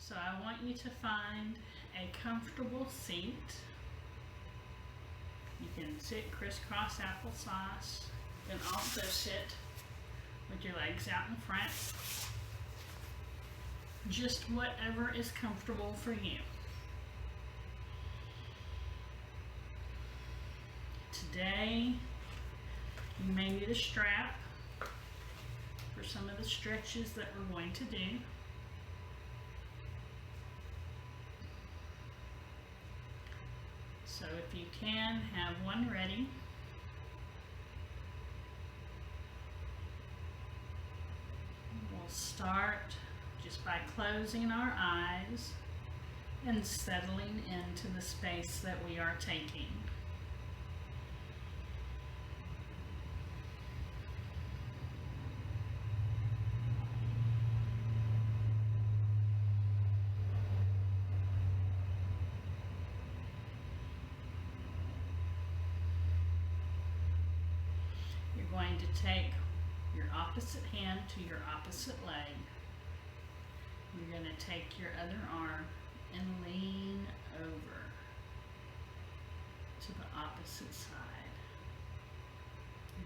So I want you to find a comfortable seat. You can sit crisscross applesauce. You can also sit with your legs out in front. Just whatever is comfortable for you. Today, you may need a strap for some of the stretches that we're going to do. So if you can, have one ready. We'll start just by closing our eyes and settling into the space that we are taking. You're going to take your opposite hand to your opposite leg. You're going to take your other arm and lean over to the opposite side.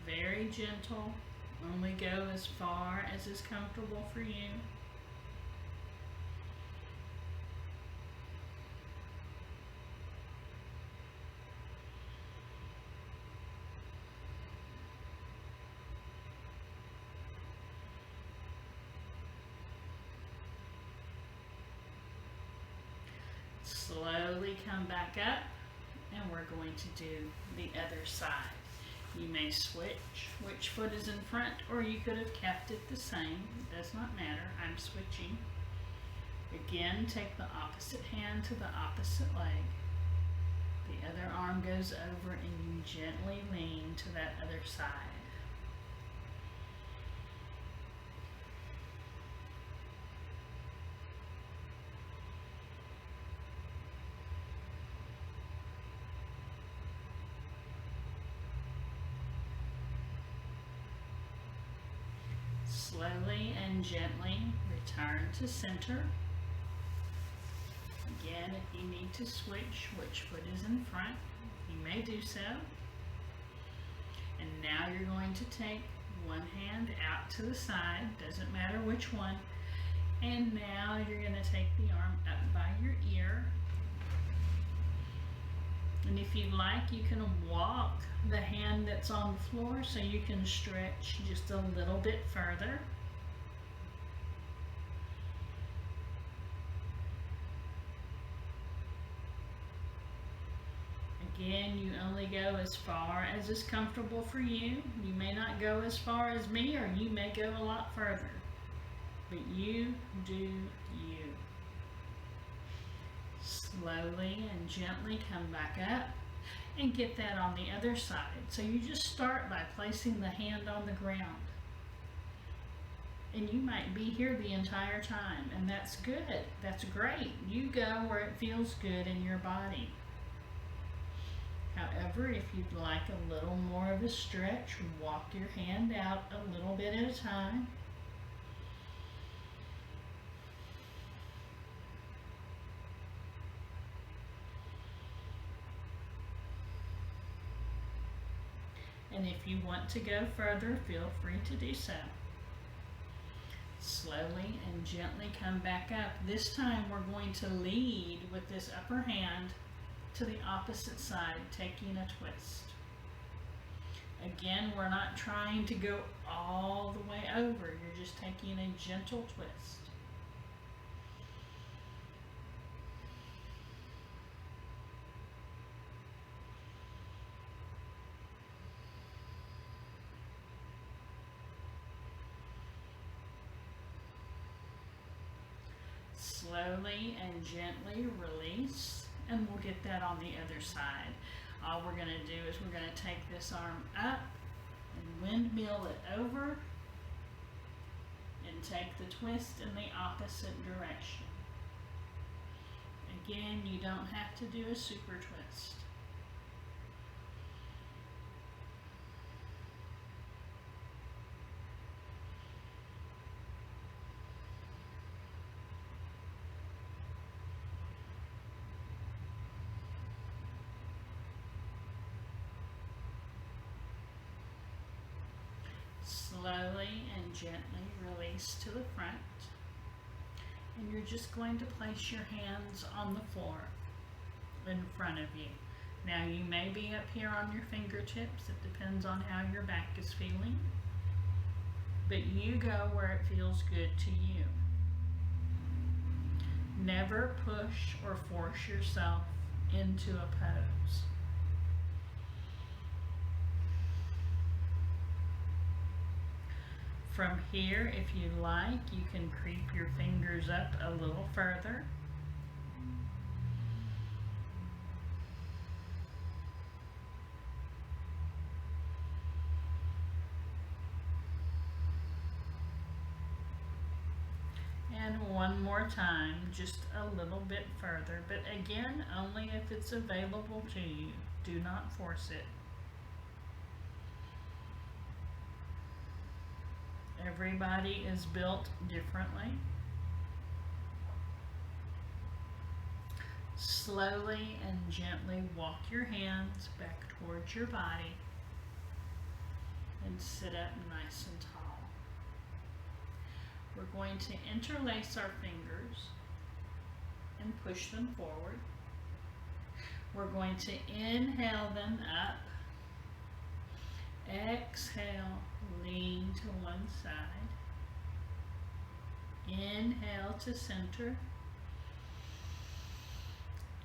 Very gentle. Only go as far as is comfortable for you. Slowly come back up, and we're going to do the other side. You may switch which foot is in front, or you could have kept it the same. It does not matter. I'm switching. Again, take the opposite hand to the opposite leg. The other arm goes over, and you gently lean to that other side. Slowly and gently return to center. Again, if you need to switch which foot is in front, you may do so. And now you're going to take one hand out to the side, doesn't matter which one. And now you're going to take the arm up by your ear. And if you'd like, you can walk the hand that's on the floor so you can stretch just a little bit further. Again, you only go as far as is comfortable for you. You may not go as far as me, or you may go a lot further. But you do you. Slowly and gently come back up and get that on the other side. So you just start by placing the hand on the ground. And you might be here the entire time, and that's good. That's great. You go where it feels good in your body. However, if you'd like a little more of a stretch, walk your hand out a little bit at a time. And if you want to go further, feel free to do so. Slowly and gently come back up. This time we're going to lead with this upper hand to the opposite side, taking a twist. Again, we're not trying to go all the way over. You're just taking a gentle twist. Slowly and gently release, and we'll get that on the other side. All we're going to do is we're going to take this arm up and windmill it over and take the twist in the opposite direction. Again, you don't have to do a super twist. slowly and gently release to the front. And you're just going to place your hands on the floor in front of you. Now you may be up here on your fingertips. It depends on how your back is feeling. But you go where it feels good to you. Never push or force yourself into a pose. From here, if you like, you can creep your fingers up a little further. And one more time, just a little bit further, but again, only if it's available to you. Do not force it. Everybody is built differently. Slowly and gently walk your hands back towards your body and sit up nice and tall. We're going to interlace our fingers and push them forward. We're going to inhale them up. Exhale, lean to one side. Inhale to center.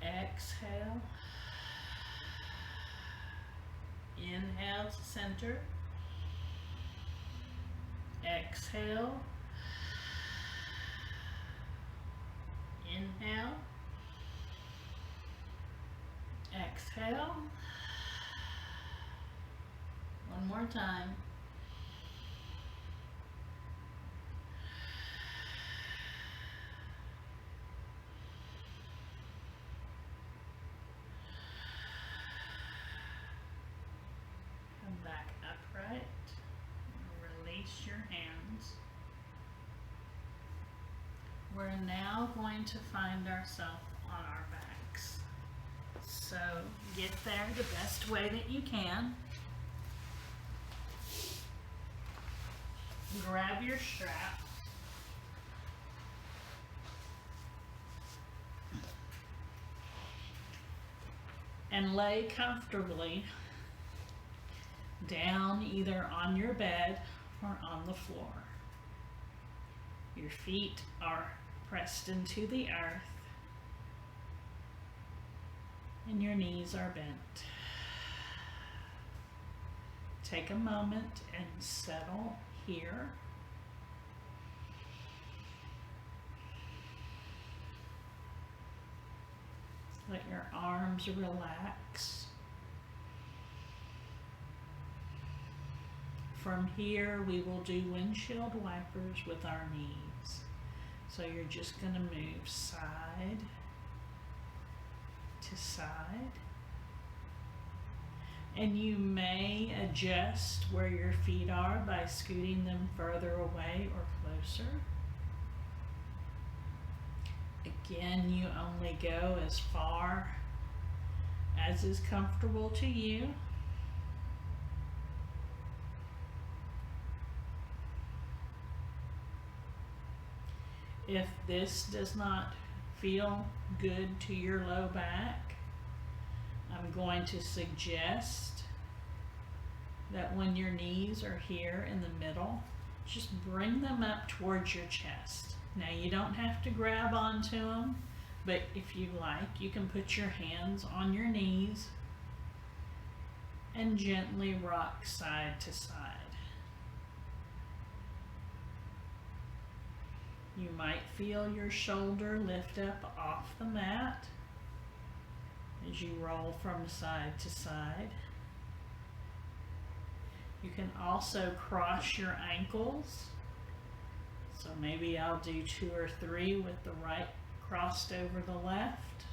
Exhale. Inhale to center. Exhale. Inhale. Exhale. One more time. Come back upright. Release your hands. We're now going to find ourselves on our backs. So get there the best way that you can. Grab your strap. And lay comfortably down either on your bed or on the floor. Your feet are pressed into the earth and your knees are bent. Take a moment and settle here. Let your arms relax. From here, we will do windshield wipers with our knees. So you're just going to move side to side. And you may adjust where your feet are by scooting them further away or closer. Again, you only go as far as is comfortable to you. If this does not feel good to your low back, I'm going to suggest that when your knees are here in the middle, just bring them up towards your chest. Now you don't have to grab onto them, but if you like, you can put your hands on your knees and gently rock side to side. You might feel your shoulder lift up off the mat as you roll from side to side. You can also cross your ankles. So maybe I'll do 2 or 3 with the right crossed over the left.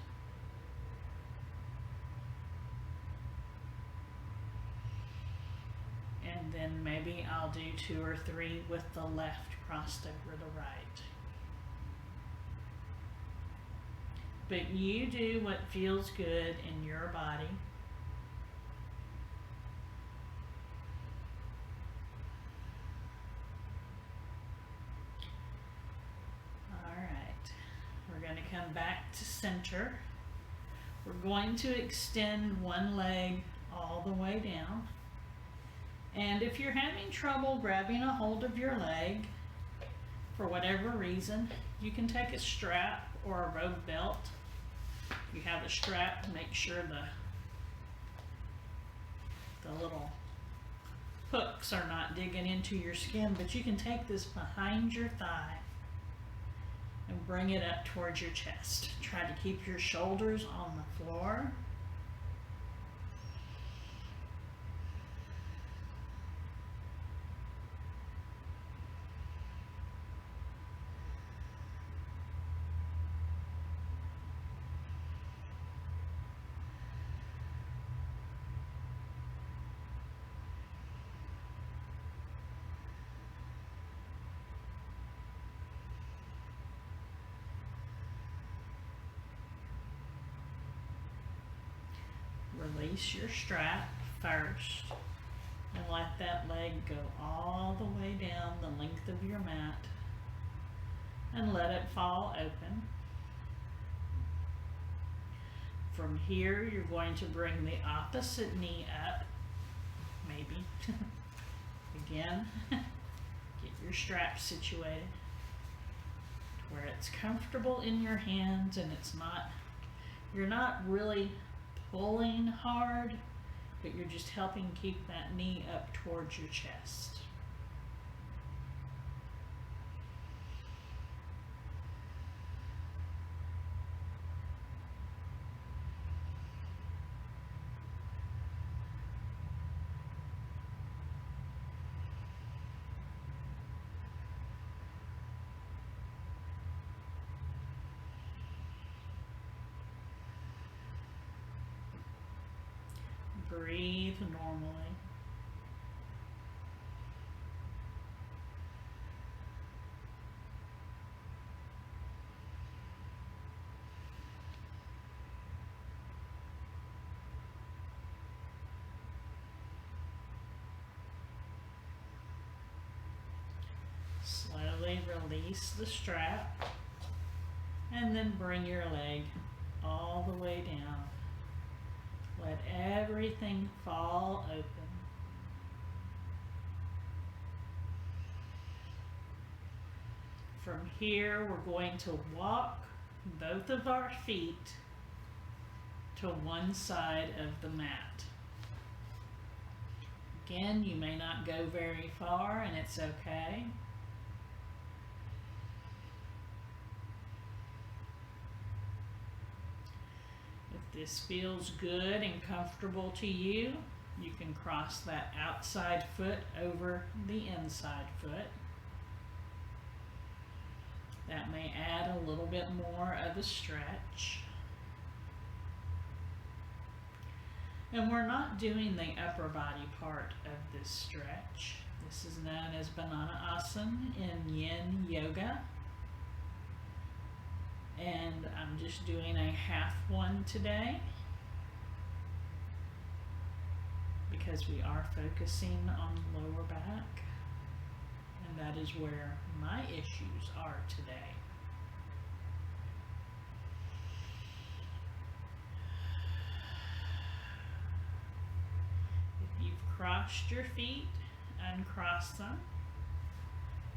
And then maybe I'll do 2 or 3 with the left crossed over the right. But you do what feels good in your body. come back to center. We're going to extend one leg all the way down. And if you're having trouble grabbing a hold of your leg, for whatever reason, you can take a strap or a rope belt. If you have a strap, make sure the little hooks are not digging into your skin, but you can take this behind your thigh and bring it up towards your chest. Try to keep your shoulders on the floor. Release your strap first and let that leg go all the way down the length of your mat and let it fall open. From here, you're going to bring the opposite knee up, maybe. Again, get your strap situated to where it's comfortable in your hands and you're not really pulling hard, but you're just helping keep that knee up towards your chest. Breathe normally. Slowly release the strap and then bring your leg all the way down. Let everything fall open. From here, we're going to walk both of our feet to one side of the mat. Again, you may not go very far, and it's okay. If this feels good and comfortable to you, you can cross that outside foot over the inside foot. That may add a little bit more of a stretch. And we're not doing the upper body part of this stretch. This is known as Banana Asana in Yin Yoga. And I'm just doing a half one today because we are focusing on the lower back, and that is where my issues are today. If you've crossed your feet, uncross them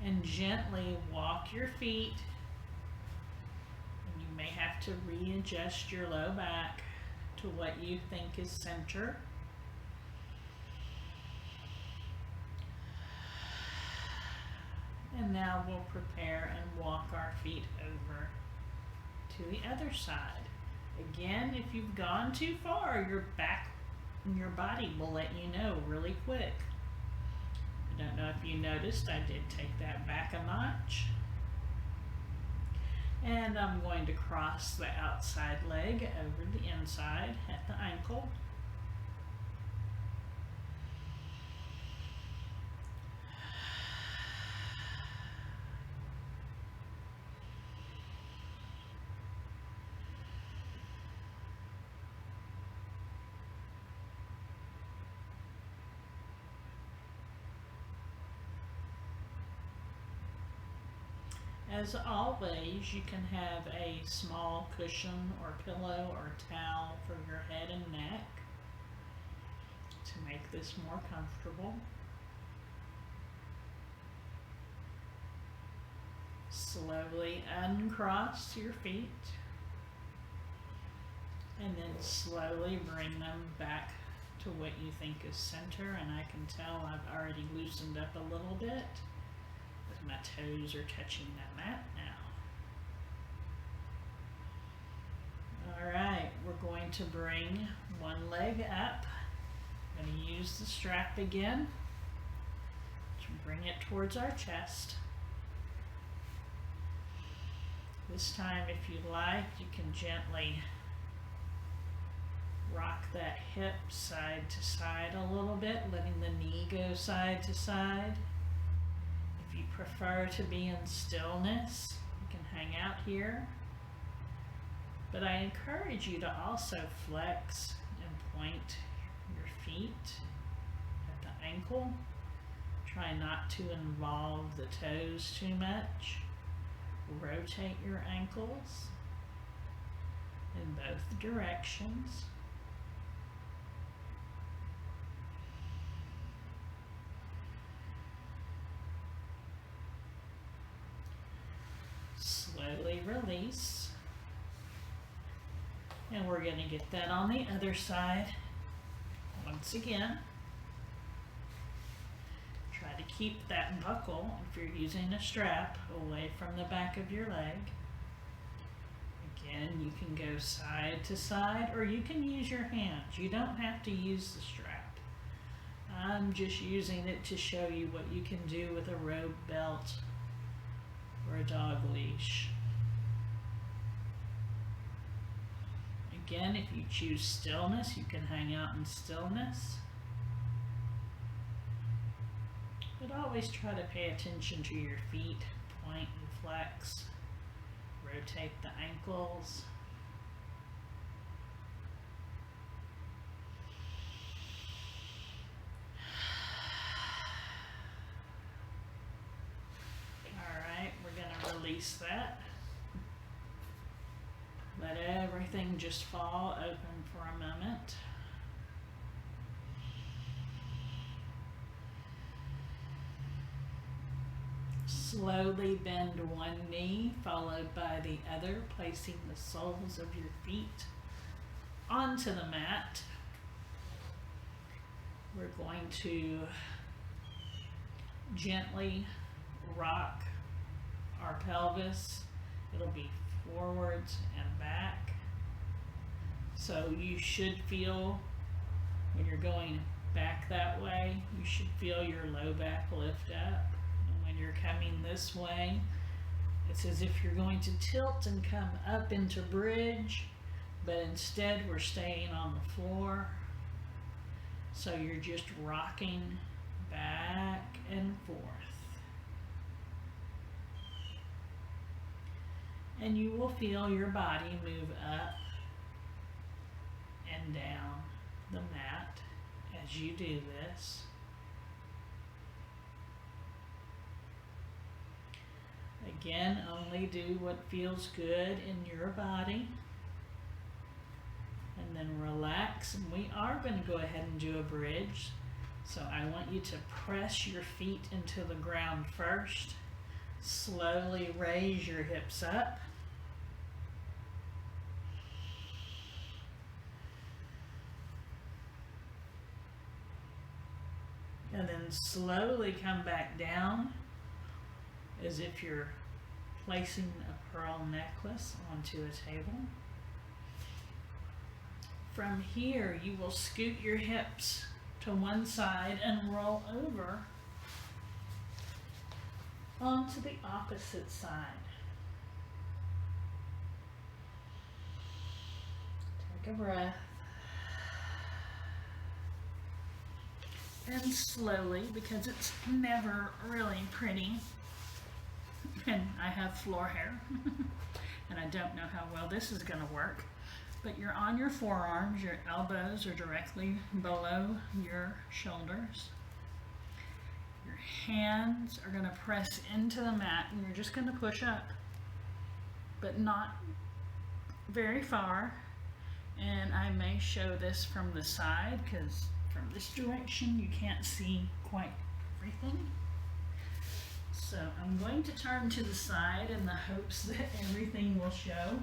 and gently walk your feet. You may have to readjust your low back to what you think is center. And now we'll prepare and walk our feet over to the other side. Again, if you've gone too far, your back and your body will let you know really quick. I don't know if you noticed, I did take that back a notch. And I'm going to cross the outside leg over the inside at the ankle. As always, you can have a small cushion or pillow or towel for your head and neck to make this more comfortable. Slowly uncross your feet and then slowly bring them back to what you think is center. And I can tell I've already loosened up a little bit, as my toes are touching the mat now. Alright, we're going to bring one leg up. I'm going to use the strap again to bring it towards our chest. This time, if you like, you can gently rock that hip side to side a little bit, letting the knee go side to side. If you prefer to be in stillness, you can hang out here. But I encourage you to also flex and point your feet at the ankle. Try not to involve the toes too much. Rotate your ankles in both directions. Slowly release. And we're going to get that on the other side. Once again, try to keep that buckle, if you're using a strap, away from the back of your leg. Again, you can go side to side, or you can use your hands. You don't have to use the strap. I'm just using it to show you what you can do with a rope belt or a dog leash. Again, if you choose stillness, you can hang out in stillness. But always try to pay attention to your feet, point and flex, rotate the ankles. Alright, we're going to release that. Let everything just fall open for a moment. Slowly bend one knee, followed by the other, placing the soles of your feet onto the mat. We're going to gently rock our pelvis. It'll be forwards and back. So you should feel, when you're going back that way, you should feel your low back lift up. And when you're coming this way, it's as if you're going to tilt and come up into bridge, but instead we're staying on the floor. So you're just rocking back and forth. And you will feel your body move up and down the mat as you do this. Again, only do what feels good in your body. And then relax. And we are going to go ahead and do a bridge. So I want you to press your feet into the ground first. Slowly raise your hips up. And then slowly come back down as if you're placing a pearl necklace onto a table. From here, you will scoot your hips to one side and roll over onto the opposite side. Take a breath. And slowly, because it's never really pretty, and I have floor hair, and I don't know how well this is going to work, but you're on your forearms, your elbows are directly below your shoulders. Your hands are going to press into the mat and you're just going to push up, but not very far. And I may show this from the side because from this direction you can't see quite everything. So I'm going to turn to the side in the hopes that everything will show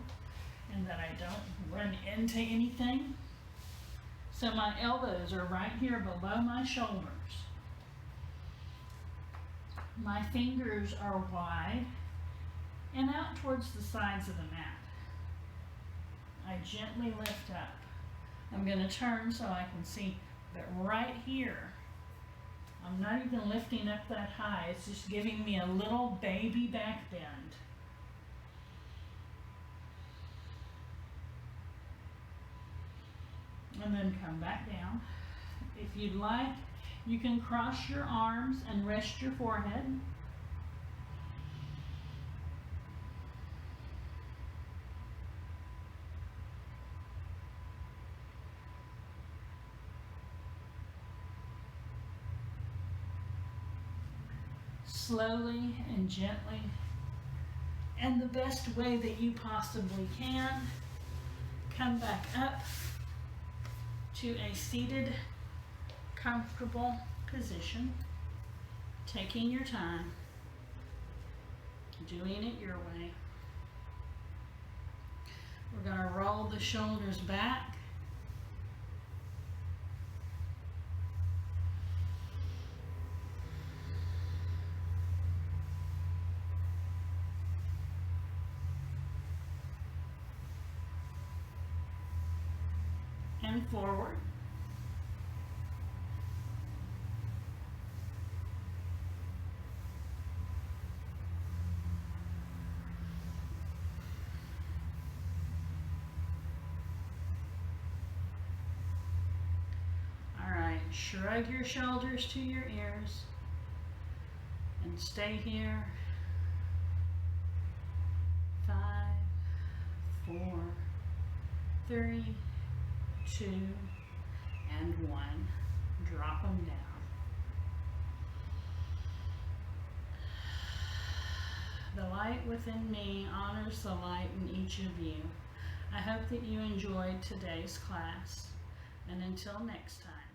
and that I don't run into anything. So my elbows are right here below my shoulders. My fingers are wide and out towards the sides of the mat. I gently lift up. I'm going to turn so I can see that right here, I'm not even lifting up that high. It's just giving me a little baby back bend. And then come back down. If you'd like, you can cross your arms and rest your forehead. Slowly and gently, and the best way that you possibly can, come back up to a seated, comfortable position, taking your time, doing it your way. We're going to roll the shoulders back. And forward. All right, shrug your shoulders to your ears and stay here. 5, 4, 3, 2, and 1. Drop them down. The light within me honors the light in each of you. I hope that you enjoyed today's class, and until next time.